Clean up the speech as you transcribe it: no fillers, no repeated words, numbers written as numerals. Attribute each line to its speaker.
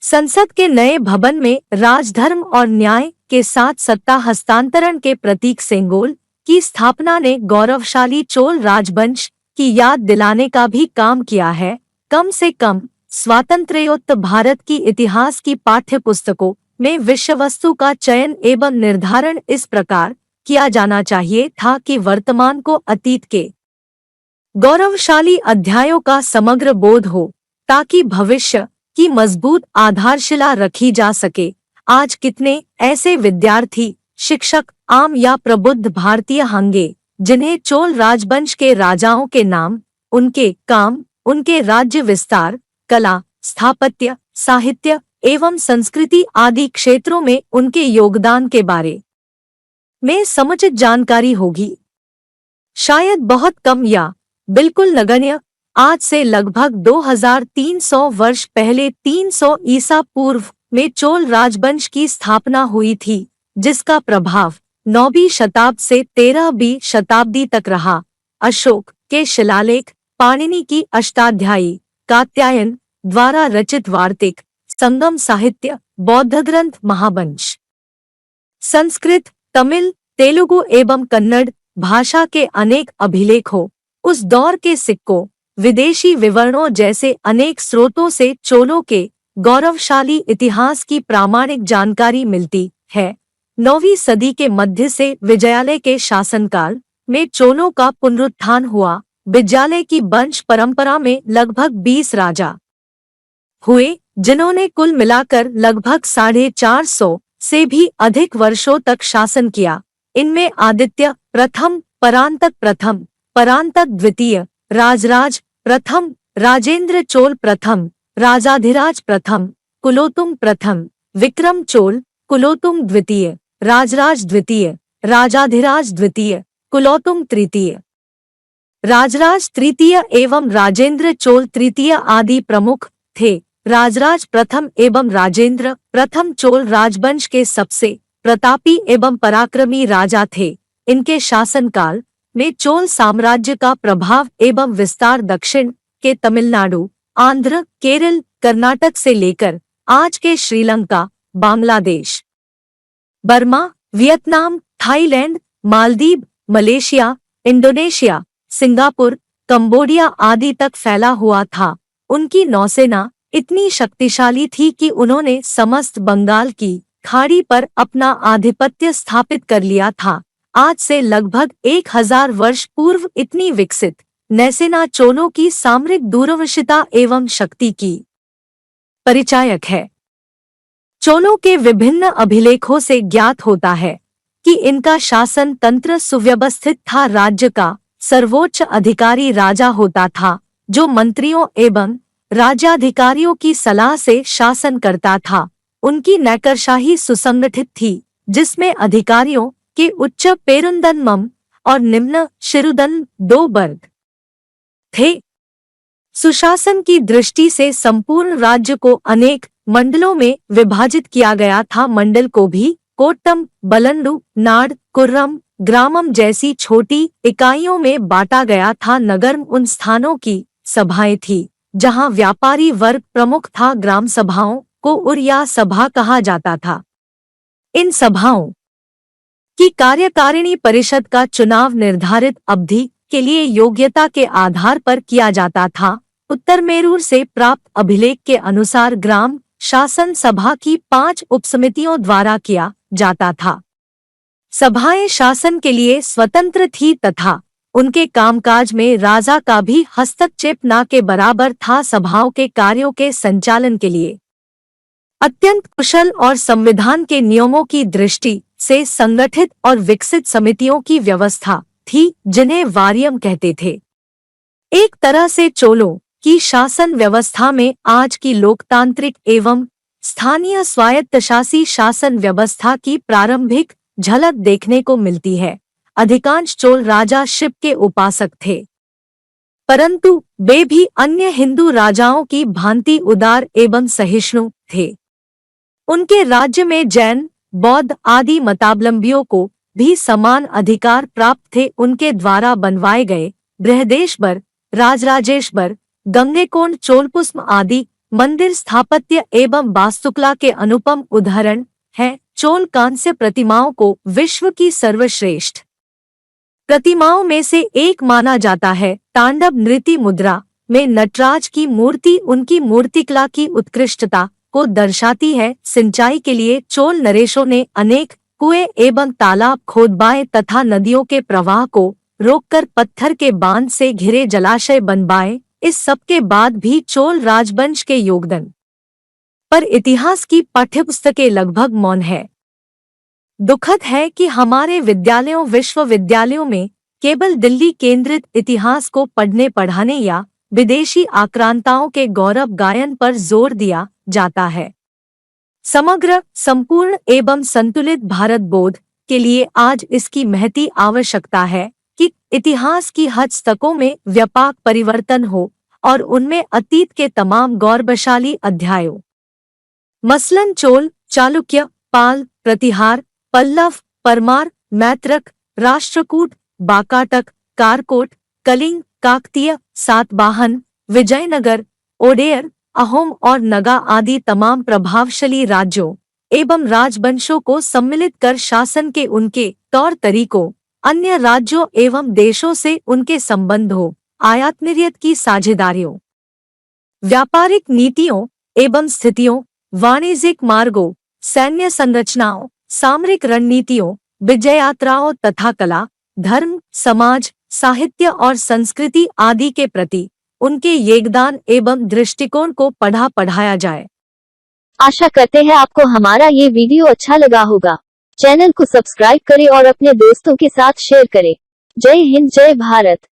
Speaker 1: संसद के नए भवन में राजधर्म और न्याय के साथ सत्ता हस्तांतरण के प्रतीक सेंगोल की स्थापना ने गौरवशाली चोल राजवंश की याद दिलाने का भी काम किया है। कम से कम स्वातंत्र्योत्तर भारत की इतिहास की पाठ्य पुस्तकों में विषय वस्तु का चयन एवं निर्धारण इस प्रकार किया जाना चाहिए था कि वर्तमान को अतीत के गौरवशाली अध्यायों का समग्र बोध हो, ताकि भविष्य की मजबूत आधारशिला रखी जा सके। आज कितने ऐसे विद्यार्थी, शिक्षक, आम या प्रबुद्ध भारतीय होंगे जिन्हें चोल राजवंश के राजाओं के नाम, उनके काम, उनके राज्य विस्तार, कला, स्थापत्य, साहित्य एवं संस्कृति आदि क्षेत्रों में उनके योगदान के बारे में समुचित जानकारी होगी। शायद बहुत कम या बिल्कुल नगण्य। आज से लगभग 2300 वर्ष पहले 300 ईसा पूर्व में चोल राजवंश की स्थापना हुई थी, जिसका प्रभाव 9वीं शताब्दी से 13वीं शताब्दी तक रहा। अशोक के शिलालेख, पाणिनि की अष्टाध्यायी, कात्यायन द्वारा रचित वार्तिक, संगम साहित्य, बौद्ध ग्रंथ महावंश, संस्कृत, तमिल, तेलुगु एवं कन्नड़ भाषा के अनेक अभिलेखों, उस दौर के सिक्कों, विदेशी विवरणों जैसे अनेक स्रोतों से चोलों के गौरवशाली इतिहास की प्रामाणिक जानकारी मिलती है। 9वीं सदी के मध्य से विजयालय के शासनकाल में चोलों का पुनरुत्थान हुआ। विजयालय की वंश परंपरा में लगभग 20 राजा हुए, जिन्होंने कुल मिलाकर लगभग 450 से भी अधिक वर्षों तक शासन किया। इनमें आदित्य प्रथम, परांतक प्रथम, परांतक द्वितीय, राजराज प्रथम, राजेंद्र चोल प्रथम, राजाधिराज प्रथम, कुलोत्तुंग प्रथम, विक्रम चोल, कुलोत्तुंग द्वितीय, राजराज द्वितीय, राजाधिराज द्वितीय, कुलोत्तुंग तृतीय, राजराज तृतीय एवं राजेंद्र चोल तृतीय आदि प्रमुख थे। राजराज प्रथम एवं राजेंद्र प्रथम चोल राजवंश के सबसे प्रतापी एवं पराक्रमी राजा थे। इनके शासनकाल में चोल साम्राज्य का प्रभाव एवं विस्तार दक्षिण के तमिलनाडु, आंध्र, केरल, कर्नाटक से लेकर आज के Sri Lanka, Bangladesh, Burma, Vietnam, Thailand, Maldives, Malaysia, Indonesia, Singapore, Cambodia आदि तक फैला हुआ था। उनकी नौसेना इतनी शक्तिशाली थी कि उन्होंने समस्त बंगाल की खाड़ी पर अपना आधिपत्य स्थापित कर लिया था। आज से लगभग 1000 वर्ष पूर्व इतनी विकसित नौसेना चोलों की सामरिक दूरदर्शिता एवं शक्ति की परिचायक है। चोलों के विभिन्न अभिलेखों से ज्ञात होता है कि इनका शासन तंत्र सुव्यवस्थित था। राज्य का सर्वोच्च अधिकारी राजा होता था, जो मंत्रियों एवं राज्याधिकारियों की सलाह से शासन करता था। उनकी नौकरशाही सुसंगठित थी, जिसमें अधिकारियों के उच्च पेरुंदनमम और निम्न शिरुदन 2 वर्ग थे। सुशासन की दृष्टि से संपूर्ण राज्य को अनेक मंडलों में विभाजित किया गया था। मंडल को भी कोट्टम, बलंडू, नाड, कुर्रम, ग्रामम जैसी छोटी इकाइयों में बांटा गया था। नगर उन स्थानों की सभाएं थी जहां व्यापारी वर्ग प्रमुख था। ग्राम सभाओं को उर या सभा कहा जाता था। इन सभाओं की कार्यकारिणी परिषद का चुनाव निर्धारित अवधि के लिए योग्यता के आधार पर किया जाता था। उत्तर मेरूर से प्राप्त अभिलेख के अनुसार ग्राम शासन सभा की 5 उपसमितियों द्वारा किया जाता था। सभाएं शासन के लिए स्वतंत्र थी तथा उनके कामकाज में राजा का भी हस्तक्षेप न के बराबर था। सभाओं के कार्यों के संचालन के लिए अत्यंत कुशल और संविधान के नियमों की दृष्टि से संगठित और विकसित समितियों की व्यवस्था थी, जिन्हें वारियम कहते थे। एक तरह से चोलों की शासन व्यवस्था में आज की लोकतांत्रिक एवं स्थानीय स्वायत्तशासी शासन व्यवस्था की प्रारंभिक झलक देखने को मिलती है। अधिकांश चोल राजा शिव के उपासक थे, परंतु वे भी अन्य हिंदू राजाओं की भांति उदार एवं सहिष्णु थे। उनके राज्य में जैन, बौद्ध आदि मतावलंबियों को भी समान अधिकार प्राप्त थे। उनके द्वारा बनवाए गए बृहदेश्वर, राजराजेश्वर, गंगैकोंड, चोलपुष्प आदि मंदिर स्थापत्य एवं वास्तुकला के अनुपम उदाहरण हैं। चोल कांस्य प्रतिमाओं को विश्व की सर्वश्रेष्ठ प्रतिमाओं में से एक माना जाता है। तांडव नृत्य मुद्रा में नटराज की मूर्ति उनकी मूर्तिकला की उत्कृष्टता को दर्शाती है। सिंचाई के लिए चोल नरेशों ने अनेक कुएं एवं तालाब खोदवाए तथा नदियों के प्रवाह को रोककर पत्थर के बांध से घिरे जलाशय बनवाए। इस सब के बाद भी चोल राजवंश के योगदान पर इतिहास की पाठ्यपुस्तकें लगभग मौन है। दुखद है कि हमारे विद्यालयों विश्वविद्यालयों में केवल दिल्ली केंद्रित इतिहास को पढ़ने पढ़ाने या विदेशी आक्रांताओं के गौरव गायन पर जोर दिया जाता है। समग्र, संपूर्ण एवं संतुलित भारत बोध के लिए आज इसकी महती आवश्यकता है कि इतिहास की हस्तकों में व्यापक परिवर्तन हो और उनमें अतीत के तमाम गौरवशाली अध्यायों मसलन चोल, चालुक्य, पाल, प्रतिहार, पल्लव, परमार, मैत्रक, राष्ट्रकूट, बाकाटक, कारकोट, कलिंग, काकतीय, सातवाहन, विजयनगर, ओडेयर, अहोम और नगा आदि तमाम प्रभावशाली राज्यों एवं राजवंशों को सम्मिलित कर शासन के उनके तौर तरीकों, अन्य राज्यों एवं देशों से उनके संबंधों, आयात निर्यात की साझेदारियों, व्यापारिक नीतियों एवं स्थितियों, वाणिज्यिक मार्गों, सैन्य संरचनाओं, सामरिक रणनीतियों, विजय यात्राओं तथा कला, धर्म, समाज, साहित्य और संस्कृति आदि के प्रति उनके योगदान एवं दृष्टिकोण को पढ़ा पढ़ाया जाए।
Speaker 2: आशा करते हैं आपको हमारा ये वीडियो अच्छा लगा होगा। चैनल को सब्सक्राइब करें और अपने दोस्तों के साथ शेयर करें। जय हिंद, जय भारत।